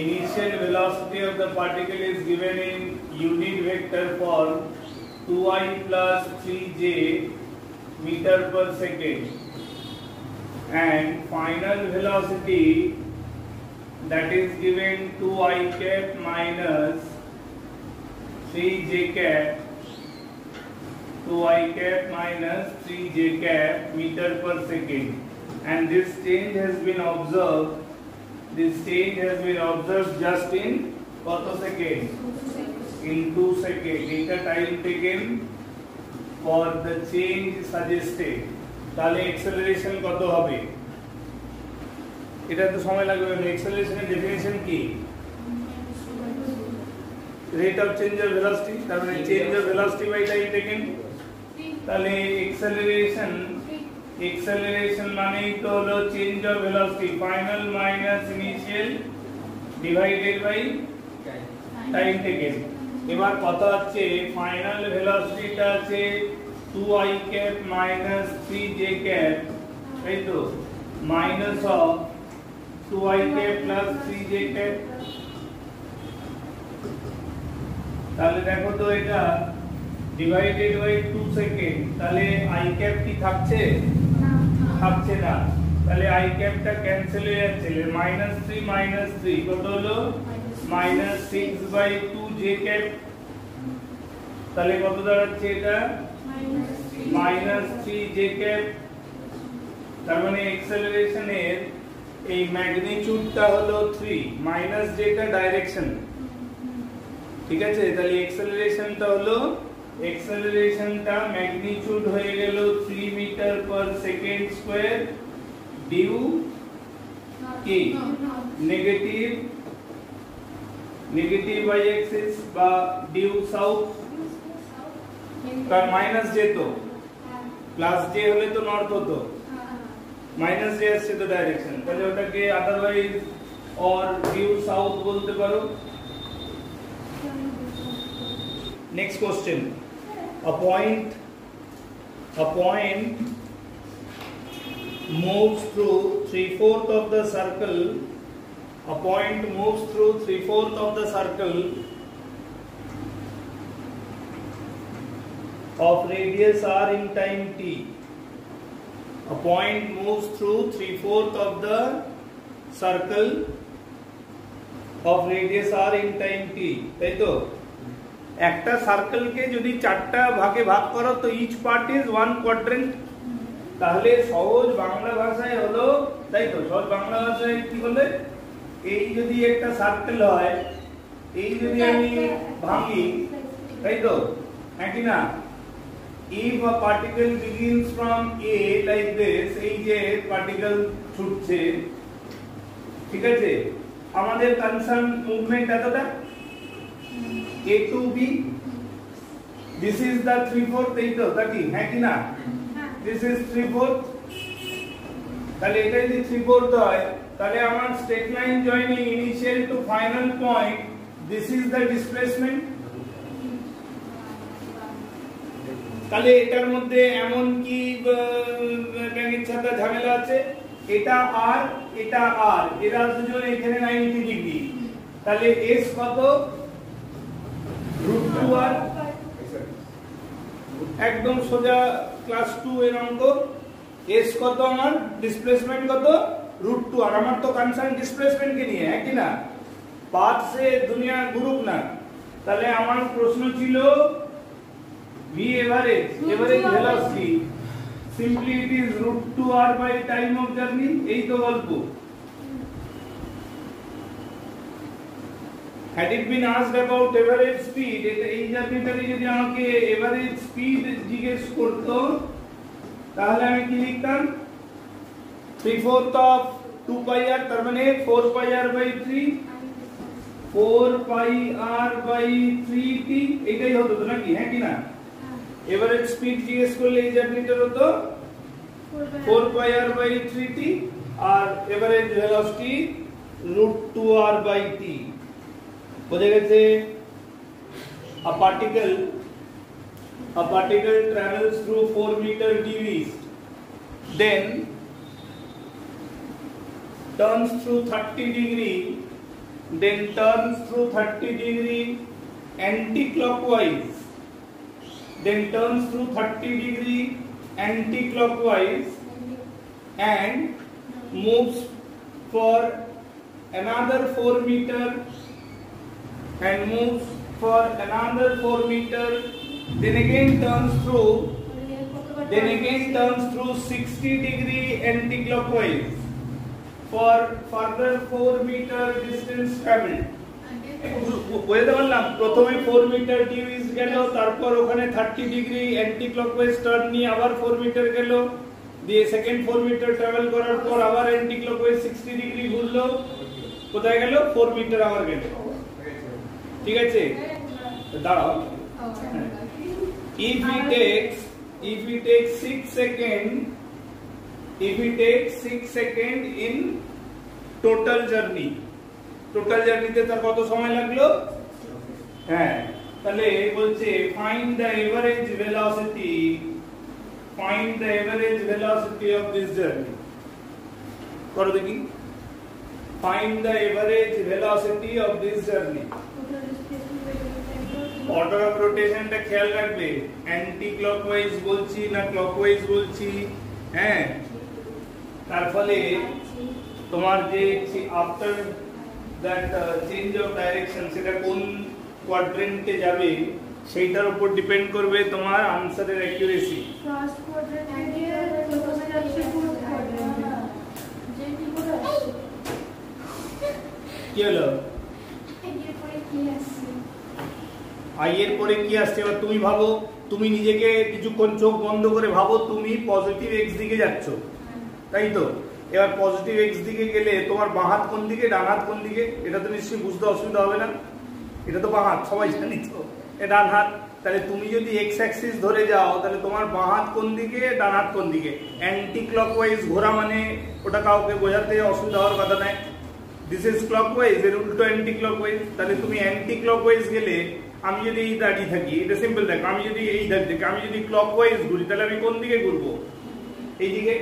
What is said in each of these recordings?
initial velocity of the particle is given in unit vector form 2I plus 3j meter per second, and final velocity that is given 2I cap minus 3j cap, 2I cap minus 3j cap meter per second, and this change has been observed. This change has been observed just in কত second? In 2 seconds. Eta time taken for the change suggested. তাহলে acceleration কত হবে? এটা তো সময় লাগবে না। acceleration এর definition কি? rate of change of velocity, তার মানে change of velocity by time taken। তাহলে acceleration মানেই তো হলো change of velocity, final minus initial divided by time taken. এবার কথা হচ্ছে ফাইনাল ভেলোসিটিটা আছে 2i cap minus 3j cap, তাই তো, minus of 2i cap plus 3j cap. তাহলে দেখো তো এটা ডিভাইডেড বাই 2 সেকেন্ড, তাহলে i ক্যাপ কি থাকছে? থাকছে না। তাহলে i ক্যাপটা ক্যান্সেল হয়ে যাচ্ছে, -3 কত হলো? -6/2j cap. তাহলে কত দাঁড়াচ্ছে এটা? -3j cap. তার মানে অ্যাক্সেলারেশনের এই ম্যাগনিটিউডটা হলো 3, মাইনাস যেটা ডাইরেকশন, ঠিক আছে? তাহলে অ্যাক্সেলারেশনটা ম্যাগনিটিউড হয়ে গেল 3 metre per second square due কি নেগেটিভ বাই এক্সিস বা ডিউ সাউথ, কারণ মাইনাস জে তো, প্লাস জে হলে তো নর্থ হতো, মাইনাস জে আসছে তো ডাইরেকশন, তাহলে ওটাকে আদারওয়াইজ অর ডিউ সাউথ বলতে পারো। Next question. A point moves through 3/4 of the circle. A point moves through 3/4 of the circle of radius r in time t. A point moves through 3/4 of the circle of radius r in time t. তাই তো? একটা সার্কেলকে যদি চারটা ভাগে ভাগ করো তো each part is 1 quadrant. তাহলে সহজ বাংলা ভাষায় হলো, তাই তো, সহজ বাংলা ভাষায় কি বলে, এই যদি একটা সার্কেল হয়, এই যদি আমি ভাঙি, তাই তো, হ্যাঁ কি না, if a particle begins from a like this, এই যে পার্টিকেল ছুটছে, ঠিক আছে, আমাদের কনসার্ন মুভমেন্ট এতটা A to B, this is the 3/4, এই তো, তাকি, হ্যাঁ কি না, this is 3/4। তাহলে এটা যদি 3/4 হয়, তাহলে আমার straight line joining initial to final point, this is the displacement। তাহলে এটার মধ্যে এমন কি ব্যাঙের ছাতা ঝামেলা আছে, এটা আর এটা আর, এরা দুজন এখানে 90 ডিগ্রি, তাহলে s কত? √2r, একদম সোজা ক্লাস 2 এর অঙ্ক। s কত আমার? ডিসপ্লেসমেন্ট কত? √2r। আমার তো কনসার্ন ডিসপ্লেসমেন্ট কে নিয়ে, হ্যাঁ কি না, পাথ সে দুনিয়া গ্রুপ না। তাহলে আমার প্রশ্ন ছিল v average velocity, simply it is √2r by time of journey, এই তো গল্প। Had it been asked about average speed, এই জার্নিটাকে যদি আমাকে এভারেজ স্পিড জিজ্ঞেস করতো, তাহলে আমি কি লিখতাম? 3/4 of 2πr, তার মানে 4πr/3, 4πr/3t, এটাই হতো তো নাকি, হ্যাঁ কি না? এভারেজ স্পিড জিজ্ঞেস করলে এই জার্নিটার হতো 4πr/3t, আর এভারেজ ভেলোসিটি √2r/t। বোঝা গেছে? A particle travels through 4 meter due east, then turns through 30 degree then turns through 30 degree anti-clockwise, then turns through 30 degree anti-clockwise and moves for another 4 meter and moves for another 4 meter, then again turns through 60 degree anti-clockwise for further 4 meter distance traveled. বুঝতে পারলাম, প্রথমে 4 metre due is গেল, তারপর ওখানে 30 degree anti clockwise turn নিয়ে আবার 4 metre গেল, দিয়ে সেকেন্ড 4 মিটার ট্রাভেল করার পর আবার অ্যান্টি ক্লকওয়াইজ 60 ডিগ্রি ঘুরলো, কোথায় গেল? 4 মিটার আবার গেল। ঠিক আছে, দাঁড়াও। if we take 6 second in total journey, total জার্নিতে তার কত সময় লাগলো? হ্যাঁ, তাহলে বলছে find the average velocity of this journey। করো দেখি, find the average velocity of this journey। Order of রোটেশনটা খেয়াল রাখবে, অ্যান্টি ক্লকওয়াইজ বলছি না ক্লকওয়াইজ বলছি। হ্যাঁ, তার ফলে তোমার যে after that change of direction সেটা কোন কোয়াড্রেন্টে যাবে সেইটার উপর ডিপেন্ড করবে তোমার আনসারের অ্যাকুরেসি। ফার্স্ট কোয়াড্রেন্টে কি হলো? আই এর পরে কি আসছে? এবার তুমি ভাবো, তুমি নিজেকে কিছুক্ষণ চোখ বন্ধ করে ভাবো তুমি পজিটিভ এক্স দিকে যাচ্ছ, তাই তো? এবার পজিটিভ এক্স দিকে গেলে তোমার বাঁ হাত কোন দিকে, ডান হাত কোন দিকে? এটা তো নিশ্চয়ই বুঝতে অসুবিধা হবে না, এটা তো বাঁ হাত, সবাই জানি তো, এটা ডান হাত। তাহলে তুমি যদি এক্স অ্যাক্সিস ধরে যাও তাহলে তোমার বাঁ হাত কোন দিকে, ডান হাত কোন দিকে? অ্যান্টি ক্লকওয়াইজ ঘোরা মানে ওটা কাউকে বোঝাতে অসুবিধা হওয়ার কথা নাই। দিস ইজ ক্লকওয়াইজ, এর উল্টো অ্যান্টি ক্লকওয়াইজ। তাহলে তুমি অ্যান্টি ক্লকওয়াইজ গেলে, আমি যদি এই দাঁড়িয়ে থাকি, এটা সিম্পল দেখো, আমি যদি এই দাঁড়িয়ে থাকি, আমি যদি ক্লকওয়াইজ ঘুরি তাহলে আমি কোন দিকে ঘুরবো? এই দিকে।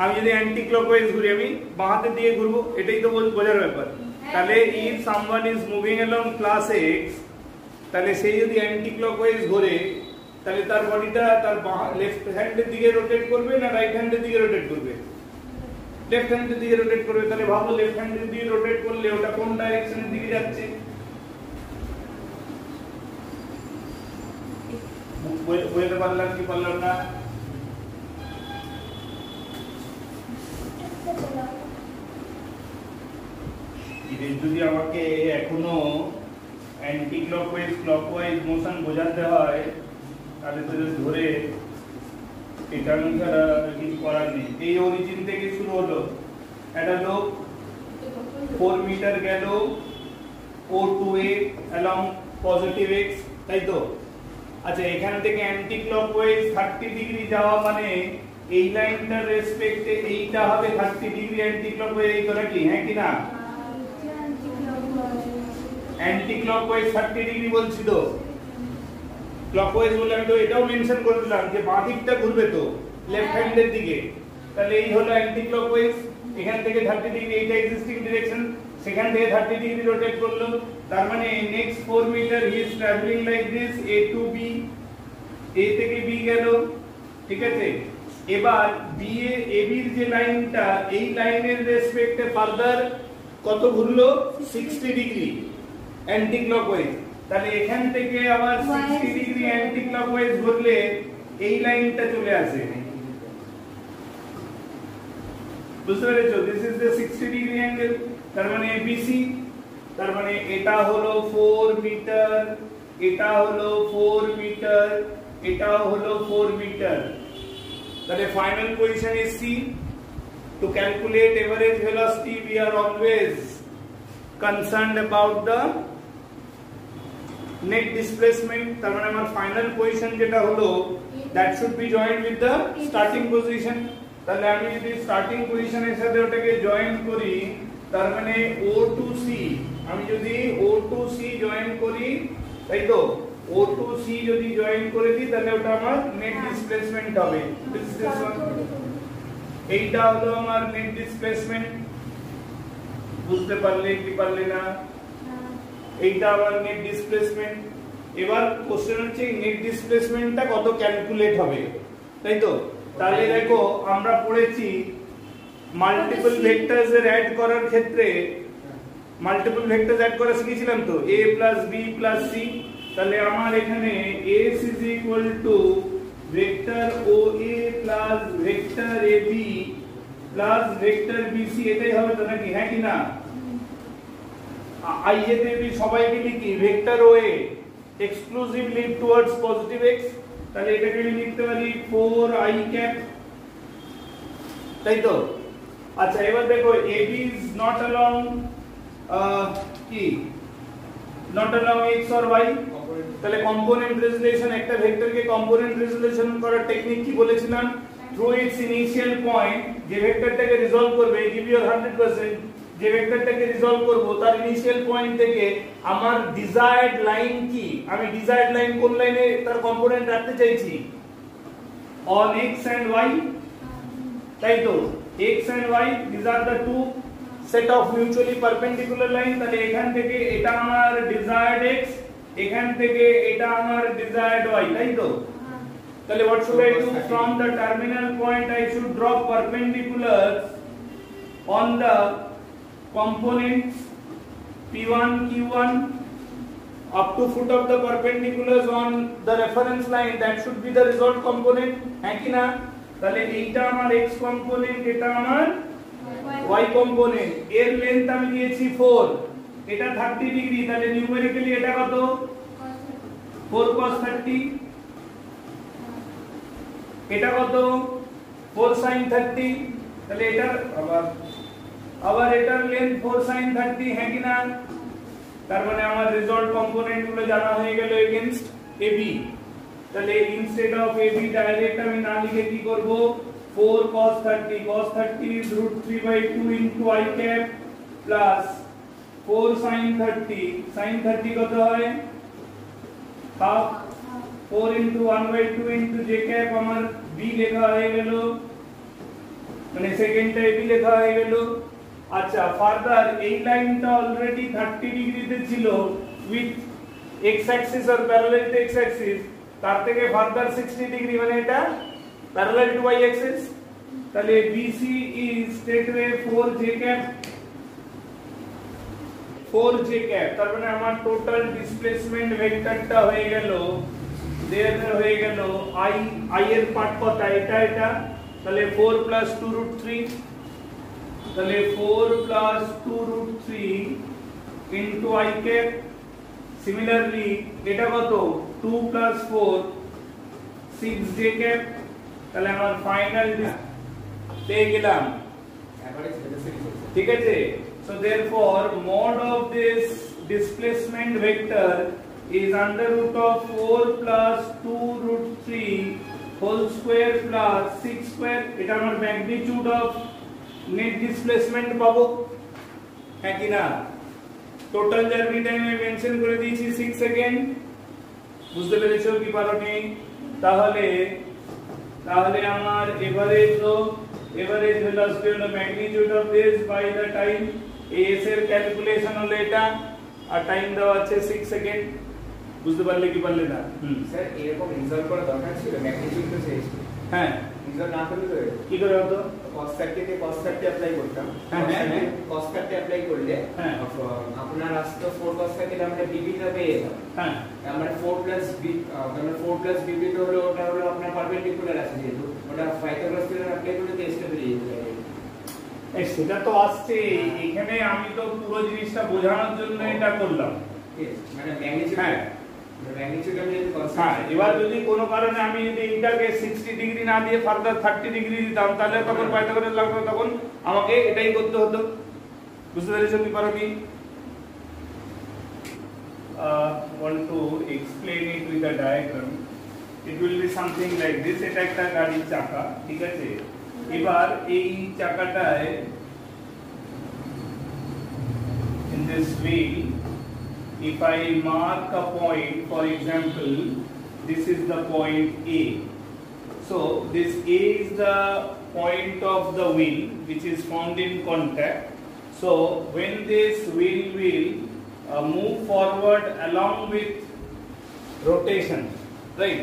আমি যদি অ্যান্টি ক্লকওয়াইজ ঘুরি আমি বাঁ হাতের দিকে ঘুরবো, এটাই তো বোঝার ব্যাপার। তাহলে if someone is moving along plus x, তাহলে সেই যদি অ্যান্টি ক্লকওয়াইজ ঘোরে তাহলে তার বডিটা তার লেফট হ্যান্ডের দিকে রোটেট করবে না রাইট হ্যান্ডের দিকে রোটেট করবে? লেফট হ্যান্ডের দিকে রোটেট করবে। তাহলে ভাবো লেফট হ্যান্ডের দিকে রোটেট করলে ওটা কোন ডাইরেকশনের দিকে যাচ্ছে? বুঝতে পারলাম কি পারলাম না? যদি আমাকে এখনো অ্যান্টি ক্লকওয়াইজ ক্লকওয়াইজ মোশন বোঝাতে হয় তাহলে তো ধরে এটা ছাড়া কিছু করার নেই। এই অরিজিন থেকে শুরু হলো, একটা লোক 4 মিটার গেল ও টু এ অ্যালং পজিটিভ এক্স, তাই তো? আচ্ছা, এখান থেকে অ্যান্টি ক্লকওয়াইজ 30 ডিগ্রি যাওয়া মানে এই লাইনটার রেসপেক্টে এইটা হবে 30 ডিগ্রি অ্যান্টি ক্লকওয়াইজ, এই তো নাকি? হ্যাঁ কি না? অ্যান্টি ক্লকওয়াইজ 30 ডিগ্রি বলছি তো, ক্লকওয়াইজ বলে আমি তো এটাও মেনশন করে দিলাম যে বাঁ দিকটা ঘুরবে তো লেফট হ্যান্ডের দিকে। তাহলে এই হলো অ্যান্টি ক্লকওয়াইজ, এখান থেকে 30 ডিগ্রি, এইটা এক্সিস্টিং ডিরেকশন, সেখান থেকে 30 ডিগ্রি রোটেট করলো। তার মানে next 4 metre he is travelling like this, A to B, A থেকে বি গেল, ঠিক আছে? এবার বি এ এবি এর যে লাইনটা, এই লাইনের রেসপেক্টে ফার্দার কত ঘুরলো? 60 ডিগ্রি অ্যান্টি ক্লকওয়াইজ। তাহলে এখান থেকে আবার 60 ডিগ্রি অ্যান্টি ক্লকওয়াইজ ঘুরলে এই লাইনটা চলে আসে, বুঝতে পেরেছো? This is the 60 degree angle. তার মানে এবিসি, তার মানে এটা হলো 4 মিটার, এটা হলো 4 মিটার, এটা হলো 4 মিটার। তাহলে final position is C. To calculate average velocity we are always concerned about the net displacement। তার মানে আমার ফাইনাল পজিশন যেটা হলো that should be joined with the starting position। তাহলে আমি যদি স্টার্টিং পজিশনের সাথে ওটাকে জয়েন করি, তার মানে O to C, আমি যদি O to C জয়েন করি, তাই তো? O to C যদি জয়েন করে দিই তাহলে ওটা আমার নেট ডিসপ্লেসমেন্ট হবে। এইটা হলো আমার নেট ডিসপ্লেসমেন্ট। বুঝতে পারলে কি পারলে না? এইটা আবার নেট ডিসপ্লেসমেন্ট। এবার কোশ্চেন হচ্ছে নেট ডিসপ্লেসমেন্টটা কত ক্যালকুলেট হবে, তাই তো? তাহলে দেখো আমরা পড়েছি মাল্টিপল ভেক্টরস এর অ্যাড করার ক্ষেত্রে মাল্টিপল ভেক্টরস অ্যাড করা শিখেছিলাম তো, a + b + c। তাহলে আমার এখানে s = vector oa plus vector ab plus vector bc, এটাই হবে তো নাকি? হ্যাঁ কি না? i a তে b সবাইকে লিখি vector oa exclusively towards positive x, তাহলে এটাকে আমি লিখতে পারি 4i ক্যাপ, তাই তো? আচ্ছা এবার দেখো ab is not along কি not along x or y, তাহলে কম্পোনেন্ট রেজোলিউশন, একটা ভেক্টরকে কম্পোনেন্ট রেজোলিউশন করার টেকনিক কি বলেছিলাম? থ্রু ইটস ইনিশিয়াল পয়েন্ট, যে ভেক্টরটাকে রিজলভ করবে গিভ ইউ 100%, যে ভেক্টরটাকে রিজলভ করব তার ইনিশিয়াল পয়েন্ট থেকে আমার ডিজায়ার্ড লাইন কি, আমি ডিজায়ার্ড লাইন কোন লাইনে তার কম্পোনেন্ট রাখতে চাইছি, অন x and y, তাই তো? x and y these are the two set of mutually perpendicular line, তাহলে এখান থেকে এটা আমার ডিজায়ার্ড x, এখান থেকে এটা আমার ডিজায়ার্ড y, তাই তো? তাহলে what should I do? From the terminal point I should draw perpendiculars on the components p1 q1 up to foot of the perpendiculars on the reference line, that should be the result component, হ্যাঁ কি না? তাহলে এইটা আমার x component, এটা আমার y component, এর length আমি দিয়েছি 4, এটা 30 ডিগ্রি, তাহলে নিউমেরিক্যালি এটা কত? 4 cos 30, এটা কত? 4 sin 30, তাহলে এটা আবার এটার লেন্থ 4 sin 30, হ্যাঁ কি না? তার মানে আমার রেজাল্ট কম্পোনেন্ট গুলো জানা হয়ে গেল এগেইনস্ট AB। তাহলে ইনস্টেড অফ AB ডাইরেক্ট আমি না লিখে কি করব? 4 cos 30, cos 30 is √3/2 into i cap plus 4 sin 30, sin 30 কত হয়? half, 4 into 1/2 into j cap, আমার b লেখা হয়ে গেল, মানে সেকেন্ডটা ab লেখা হয়ে গেল। আচ্ছা ফার্দার এই লাইনটা অলরেডি 30 ডিগ্রিতে ছিল উইথ x অ্যাক্সিস আর প্যারালাল টু x অ্যাক্সিস, তার থেকে ফার্দার 60 ডিগ্রি, মানে এটা প্যারালাল টু y অ্যাক্সিস, তাহলে BC is straightway 4j cap, 4j cap, তার মানে আমার টোটাল ডিসপ্লেসমেন্ট ভেক্টরটা হয়ে গেল, দেয়ার হয়ে গেল i এর পার্ট কত? এটা, তাহলে 4 + 2√3, তাহলে 4 + 2√3 into i cap, সিমিলারলি এটা কত? 2 + 4 6j cap, তাহলে আমার ফাইনাল পেয়ে গেলাম, ঠিক আছে? So therefore mod of this displacement vector is √4 + 2√3 whole square plus 6 square, এটা আমার ম্যাগনিটিউড অফ নেট ডিসপ্লেসমেন্ট পাবো, হ্যাঁ কি না? টোটাল জার্নি টাইম আমি মেনশন করে দিয়েছি 6 সেকেন্ড, বুঝতে পেরেছো কি পারোনি? তাহলে আমার এভারেজ ভেলোসিটি হলো magnitude of this by the time, S এর ক্যালকুলেশন হলো এটা, আর টাইম দেওয়া আছে 6 সেকেন্ড, বুঝতে পারলে কি পারলে না? স্যার এরকম রিজলভ করা দরকার ছিল, ম্যাগনিটিউড তো চেয়েছি, হ্যাঁ রিজলভ না করলে কি করে হতো? cos 30 তে cos 30 অ্যাপ্লাই করতাম, cos 30 অ্যাপ্লাই করলে আপনার আসতো 4 cos 30 আমরা বিবি টা পেয়ে যেতাম, হ্যাঁ আমরা 4 + b, আমরা 4 + bb তো হলো, ওটা হলো আপনার পারপেন্ডিকুলার আছে, যেহেতু ওটা পাইথাগোরাস থিওরেম অ্যাপ্লাই করলে টেস্টে বেরিয়ে যেত। সেটা তো আসছে, এখানে আমি তো পুরো জিনিসটা বোঝানোর জন্য এটা করলাম, মানে ম্যাগনিটিউড, হ্যাঁ ম্যাগনিটিউড আমি যদি কনসেপ্ট, হ্যাঁ এবার যদি কোনো কারণে আমি যদি এইটাকে 60 ডিগ্রি না দিয়ে ফার্দার 30 ডিগ্রি দিতাম, তাহলে তখন পাইথাগোরাস লাগতো, তখন আমাকে এটাই করতে হতো, বুঝতে পেরেছো কি পারো কি? Want to explain it with a diagram. It will be something like this. এটা একটা গাড়ির চাকা, ঠিক আছে? এবার এই চাকাটায় in this wheel, if I mark a point, for example this is the point A, so this A is the point of the wheel which is found in contact, So when this wheel will move forward along with rotation, right?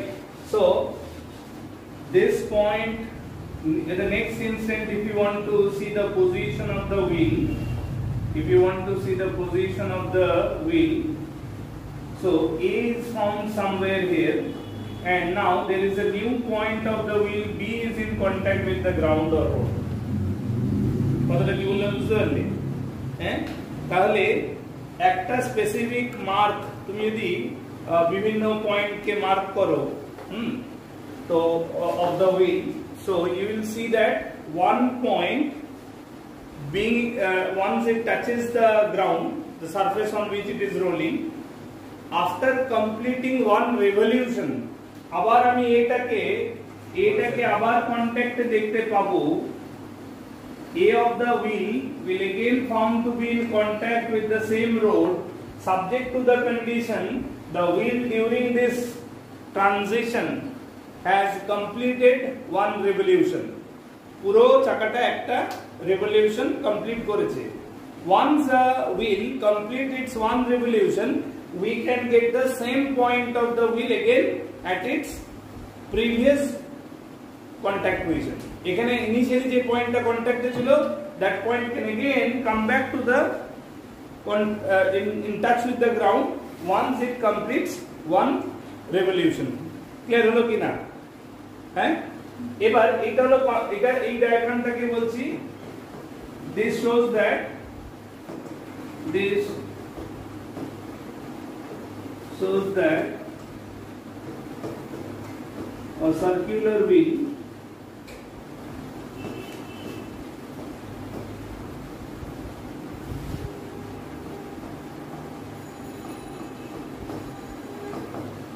So this point, at the next instant, if you want to see the position of the wheel, so A is found somewhere here, and now there is a new point of the wheel. B is in contact with the ground or road. কথাটা কি বললাম বুঝতে পারলে? হ্যাঁ, তাহলে একটা specific mark তুমি যদি বিভিন্ন পয়েন্টকে মার্ক করো, তো of the wheel, so you will see that one point being once it touches the ground, the surface on which it is rolling, after completing one revolution, আবার আমি এটাকে আবার কন্ট্যাক্টে দেখতে পাবো। A of the wheel will again found to be in contact with the same road, subject to the condition the wheel during this transition has completed one revolution. পুরো চাকাটা একটা revolution complete করেছে। Once the wheel complete its one revolution, we can get the same point of the wheel again at its previous contact position. এখানে initially যে পয়েন্টটা কন্ট্যাক্টে ছিল, that point can again come back to the in touch with the ground once it completes one revolution. Clear হলো কিনা? হ্যাঁ, এবার এটা হলো এই ডায়াগ্রামটাকে বলছি, this shows that a circular wheel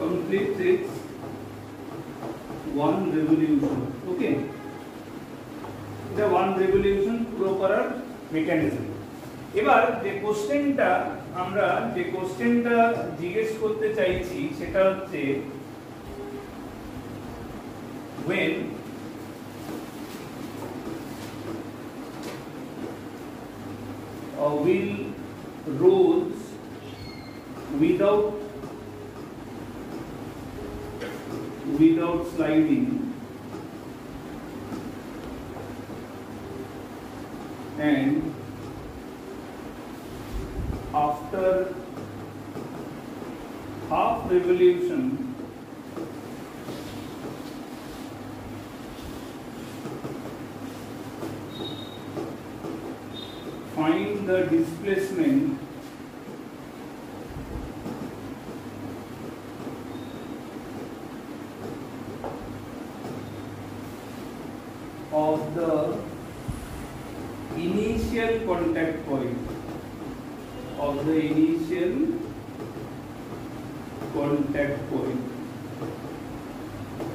completes its one revolution. Okay, the one revolution পুরো করার মেকানিজম। এবার যে কোশ্চেনটা জিজ্ঞেস করতে চাইছি সেটা হচ্ছে, when a wheel rolls without sliding and after half revolution find the displacement of the initial contact point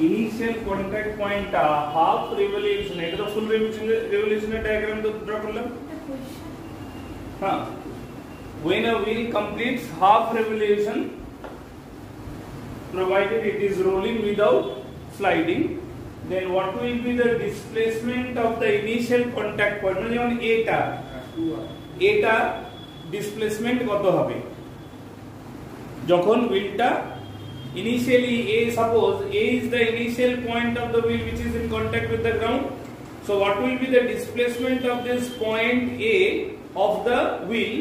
initial contact point half revolution, এটা তো ফুল revolution এর ডায়াগ্রাম তো ড্র করলাম। হ্যাঁ, when a wheel completes half revolution provided it is rolling without sliding, then what will be the displacement of the initial contact point? মানে যেমন এটা displacement কত হবে যখন হুইলটা initially suppose A is the initial point of the wheel which is in contact with the ground, so what will be the displacement of this point A of the wheel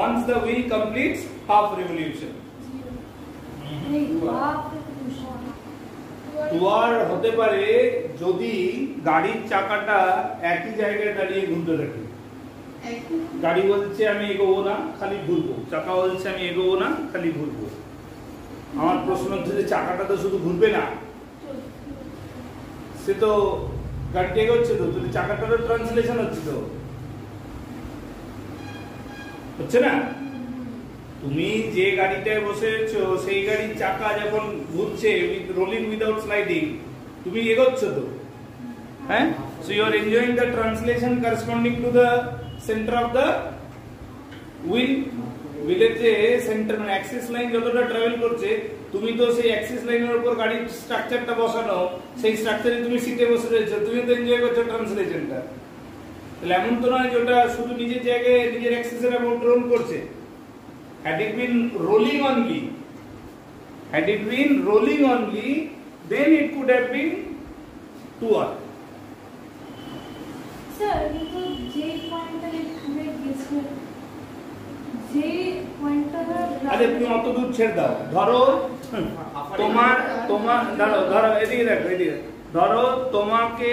once the wheel completes half revolution? দুয়ার হতে পারে যদি গাড়ির চাকাটা একই জায়গায় দাঁড়িয়ে ঘুরতে থাকে। গাড়ি বলছে আমি এগোবো না, খালি ঘুরবো, চাকা বলছে আমি এগোবো না, খালি ঘুরবো। আমার প্রশ্ন হচ্ছে যে চাকাটা তো শুধু ঘুরবে না, সে তো গাড়িটা এগোচ্ছে, তো চাকাটারও ট্রান্সলেশন হচ্ছে না। তুমি যে গাড়িটায় বসেছো সেই গাড়ির চাকা যখন ঘুরছে রোলিং উইদাউট স্লাইডিং, তুমি এগোচ্ছ তো, হ্যাঁ। So you are enjoying the translation corresponding to the centre of the wheel. হুইলের যে সেন্টার মানে অ্যাক্সিস লাইন যতটা ট্রাভেল করছে, তুমি তো সেই অ্যাক্সিস লাইনের উপর গাড়ির স্ট্রাকচারটা বসানো, সেই স্ট্রাকচারে তুমি সিটে বসে রয়েছো, তুমি তো এনজয় করছো ট্রান্সলেশনটা। তাহলে এমন তো নয় যে ওটা শুধু নিজের জায়গায় নিজের অ্যাক্সেসের অ্যাবাউট রোল করছে। had it been rolling only then it could have been toward. Sir কিন্তু যে পয়েন্টটা এখানে গেছে যে পয়েন্টটা আরে তুমি অত দূর ছেড়ে দাও, ধরো ধরো এদিকে দেখো, ধরো তোমাকে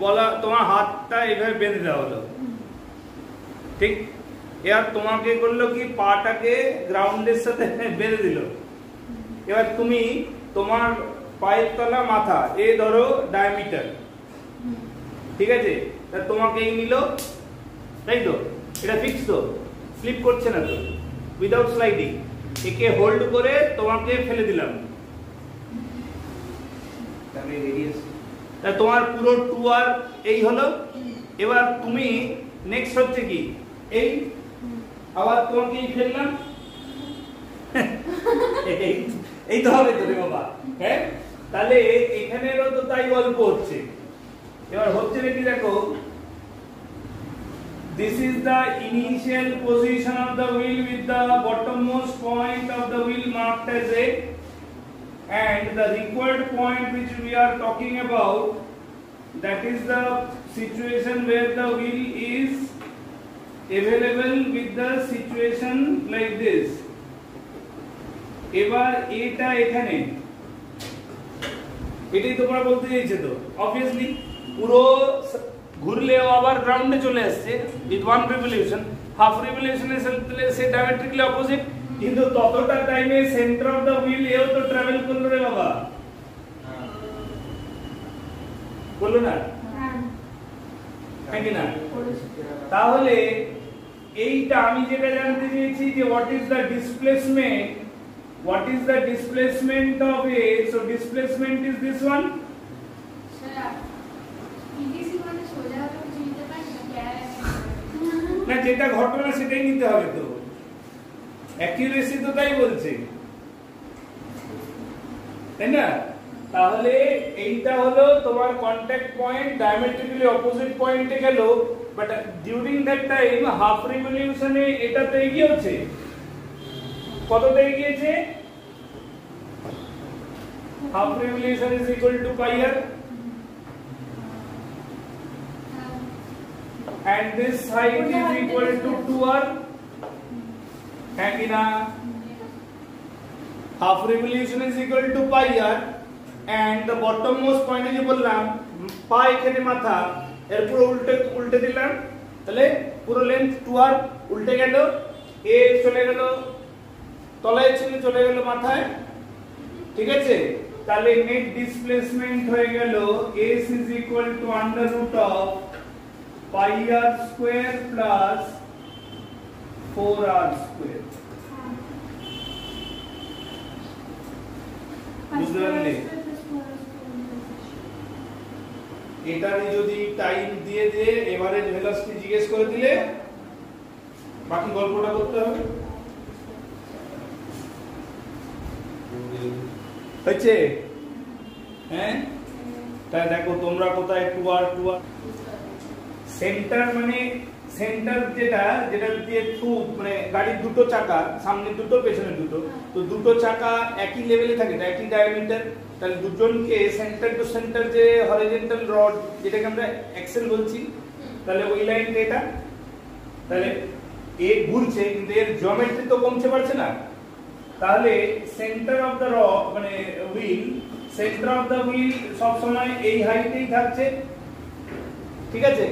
বলা তোমার হাতটা এইভাবে বেঁধে দেওয়া হলো, ঠিক? এবার তোমাকে করলো কি পাটাকে গ্রাউন্ডের সাথে বেঁধে দিল। এবার তুমি তোমার পায়ের তলা মাথা এই ধরো ডায়ামিটার, ঠিক আছে? তা তোমাকে এই নিল, তাই তো? এটা ফিক্স তো, স্লিপ করছে না তো, উইদাউট স্লাইডিং। একে হোল্ড করে তোমাকে ফেলে দিলাম, তোমার পুরো 2r এই হলো। এবার তুমি নেক্সট হচ্ছে কি, এই আবার তোমাকে ফেললাম, এই তো হবে তো রে বাবা। হ্যাঁ, তাহলে এখানেরও তো তাই গল্প হচ্ছে। এবার হচ্ছে নাকি দেখো, this is the initial position of the wheel with the bottommost point of the wheel marked as A, and the required point which we are talking about, that is the situation where the wheel is available with the situation like this. এবার এটা এখানে, এটাই তোমরা বলতে চাইছো তো। Obviously পুরো ঘুরলেও আবার গ্রাউন্ডে চলে আসছে উইথ ওয়ান রিভলিউশন। হাফ রিভলিউশনে সে ডায়ামেট্রিক্যালি অপোজিট, কিন্তু ততটা টাইমে সেন্টার অফ দ্য হুইল এও তো ট্রাভেল করলো রে বাবা, বললো না? হ্যাঁ কি না? তাহলে এইটা আমি যেটা জানতে চেয়েছি যে what is the displacement of A, so displacement is this one. না, যেটা ঘটনা সেটাই নিতে হবে তো, অ্যাকিউরেসি তো তাই বলছে, তাই না? তাহলে এইটা হলো তোমার কন্টাক্ট পয়েন্ট, ডায়ামেট্রিক্যালি অপোজিট পয়েন্টে গেল, but during that time half রিভলিউশনে এটা তো এগিয়েছে। কতটা এগিয়েছে? Half revolution is equal to pi R, and this height is equal to 2r. है कि ना? half revolution is equal to pi r, and the bottommost point যে বললাম পা এখানে মাথা, এর পুরো উল্টে দিলাম, তাহলে পুরো লেন্থ 2r উল্টে গেল, a চলে গেল তলায়, চলে গেল মাথায়, ঠিক আছে? তাহলে নেট ডিসপ্লেসমেন্ট হয়ে গেল s is equal to under root of pi r square plus 4r square. বুঝতে পারলে? এটারে যদি টাইম দিয়ে এভারেজ ভেলোসিটি জিজ্ঞেস করে দিলে বাকি গল্পটা করতে হবে। হচ্ছে? হ্যাঁ, তাই দেখো তোমরা কোথায় 2r সেন্টার, মানে সেন্টার যেটা দিয়ে থ্রু, মানে গাড়ির দুটো চাকা, সামনে দুটো পেছনে দুটো, তো দুটো চাকা একই লেভেলে থাকে, একই ডায়ামিটার। তাহলে দুজনকে সেন্টার টু সেন্টার যে হরিজন্টাল রড, যেটাকে আমরা অ্যাক্সেল বলছি, তাহলে ওই লাইনটা এটা। তাহলে এ ঘুরছে কিন্তু এর জিওমেট্রি তো কমছে পারছে না, তাহলে সেন্টার অফ দ্য রড মানে wheel, centre of the wheel সব সময় এই হাইটেই থাকছে, ঠিক আছে?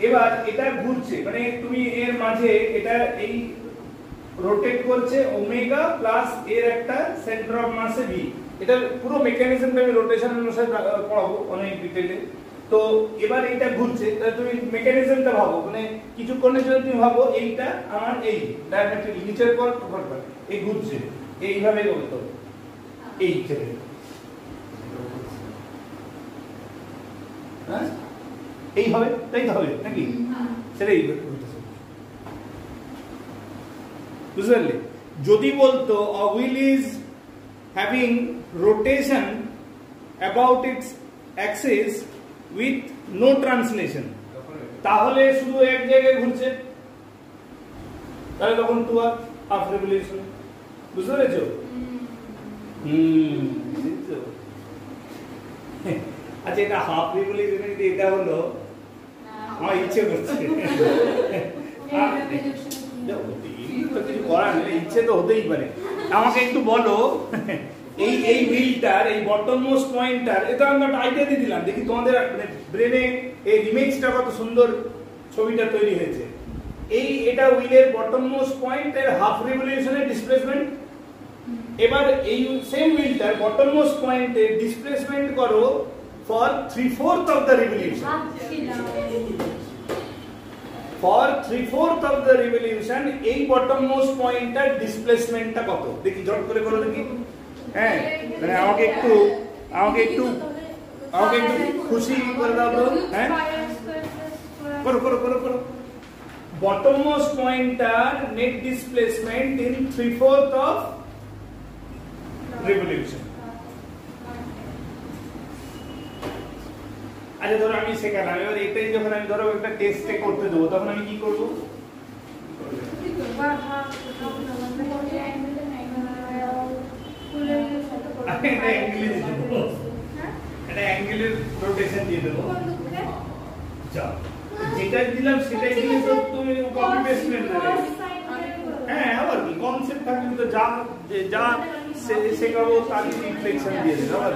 এবার এটা ঘুরছে, মানে তুমি এর মাঝে এটা এই রোটেট করছে ওমেগা প্লাস এর একটা সেন্টার অফ মাস ভি। এটা পুরো মেকানিজমটা আমি রোটেশন অনুসারে পড়াবো অনেক ডিটেইলে। তো এবার এটা ঘুরছে, তাহলে তুমি মেকানিজমটা ভাবো, মানে কিছুক্ষণের জন্য তুমি ভাবো এইটা আমার এই ডায়ামেট্রিক নিচের পর উপর পর এই ঘুরছে, এইভাবে করতে হবে, এই ছেড়ে, হ্যাঁ এই হবে, তাই তো হবে নাকি? সেটাই ঘুরতেছে, বুঝতে পারলে? যদি বলতো a wheel is having rotation about its axis with no translation, তাহলে শুধু এক জায়গায় ঘুরছে, তাহলে তখন 2 হাফ রিভলিউশন। বুঝতে পেরেছো? বুঝছো? আচ্ছা, এটা হাফ রিভলিউশন, এটা হলো আমার ইচ্ছে করছে, কিছু করার নেই, ইচ্ছে তো হতেই পারে। আমাকে একটু বলো, এই হুইলটার এই বটম মোস্ট পয়েন্টটার, এটা আমি একটা আইডিয়া দিয়ে দিলাম, দেখি তোমাদের ব্রেনে এই ইমেজটা কত সুন্দর ছবিটা তৈরি হয়েছে। এটা হুইলের বটম মোস্ট পয়েন্ট এর হাফ রিভলিউশনের ডিসপ্লেসমেন্ট। এবার এই সেম হুইলটার বটম মোস্ট পয়েন্টের ডিসপ্লেসমেন্ট করো for 3/4 of the revolution. For 3/4 of the revolution এই বটম মোস্ট পয়েন্টটার ডিসপ্লেসমেন্টটা কত দেখি, ঝট করে করো দেখি। হ্যাঁ, মানে আমাকে একটু খুশি করে দাও তো। হ্যাঁ, করো করো করো করো। বটম মোস্ট পয়েন্টটার net displacement in 3/4 of revolution. আচ্ছা, ধরো আমি শেখালাম, এবার এটাই যখন আমি ধরো একটা টেস্টে করতে দেবো, তখন আমি কি করবো? একটা অ্যাঙ্গেলের রোটেশন দিয়ে দেবো। যেটা দিলাম সেটাই দিলে তো তুমি কপি পেস্ট করে দেবে। হ্যাঁ, আবার কি কনসেপ্ট থাকলে তো যা শেখাবো তার রিফ্লেকশন দিয়ে দেবে। আবার